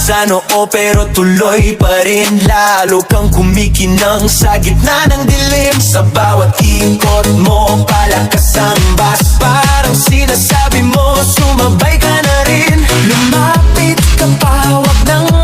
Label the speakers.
Speaker 1: Sa noo pero tuloy pa rin, lalo kang kumikinang sa gitna ng dilim. Sa bawat ikot mo, palakas ang bas. Parang sinasabi mo, sumabay ka na rin. Lumapit ka pa, wag nang